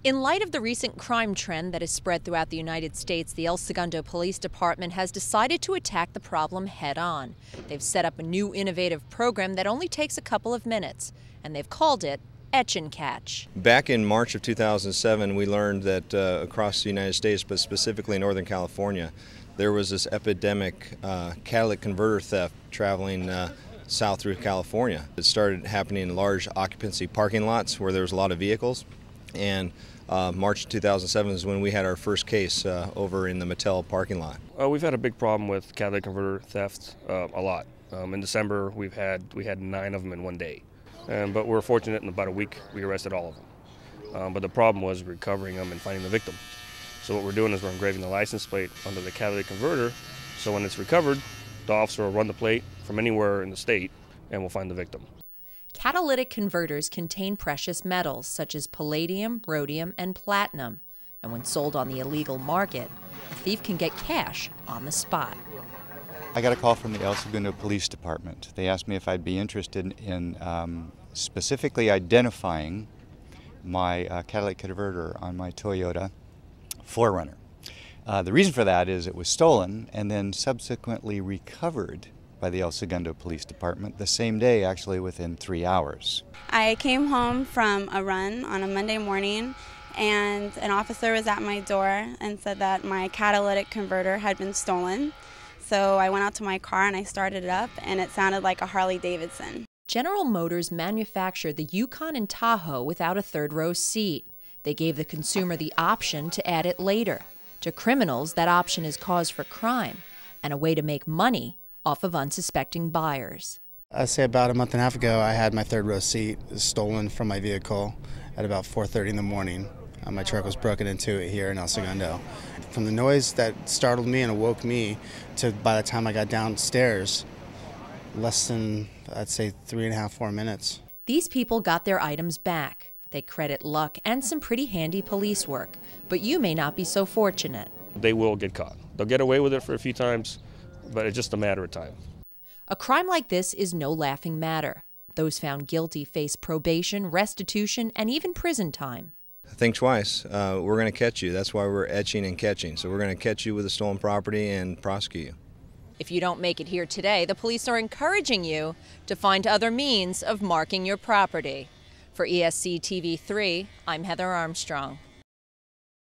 In light of the recent crime trend that has spread throughout the United States, the El Segundo Police Department has decided to attack the problem head-on. They've set up a new innovative program that only takes a couple of minutes, and they've called it Etch Catch. Back in March of 2007, we learned that across the United States, but specifically in Northern California, there was this epidemic catalytic converter theft traveling south through California. It started happening in large occupancy parking lots where there was a lot of vehicles. And March 2007 is when we had our first case over in the Mattel parking lot. We've had a big problem with catalytic converter theft a lot. In December, we had 9 of them in one day. But we're fortunate in about a week we arrested all of them. But the problem was recovering them and finding the victim. So what we're doing is we're engraving the license plate onto the catalytic converter, so when it's recovered, the officer will run the plate from anywhere in the state and we'll find the victim. Catalytic converters contain precious metals such as palladium, rhodium, and platinum. And when sold on the illegal market, a thief can get cash on the spot. I got a call from the El Segundo Police Department. They asked me if I'd be interested in specifically identifying my catalytic converter on my Toyota 4Runner. The reason for that is it was stolen and then subsequently recovered by the El Segundo Police Department the same day, actually within 3 hours. I came home from a run on a Monday morning and an officer was at my door and said that my catalytic converter had been stolen. So I went out to my car and I started it up and it sounded like a Harley Davidson. General Motors manufactured the Yukon and Tahoe without a third-row seat. They gave the consumer the option to add it later. To criminals, that option is cause for crime and a way to make money off of unsuspecting buyers. I'd say about a month and a half ago, I had my third row seat stolen from my vehicle at about 4:30 in the morning. My truck was broken into here in El Segundo. From the noise that startled me and awoke me to by the time I got downstairs, less than, I'd say, 3.5, 4 minutes. These people got their items back. They credit luck and some pretty handy police work, but you may not be so fortunate. They will get caught. They'll get away with it for a few times, but it's just a matter of time. A crime like this is no laughing matter. Those found guilty face probation, restitution, and even prison time. Think twice. We're going to catch you. That's why we're etching and catching. So we're going to catch you with a stolen property and prosecute you. If you don't make it here today, the police are encouraging you to find other means of marking your property. For ESC TV3, I'm Heather Armstrong.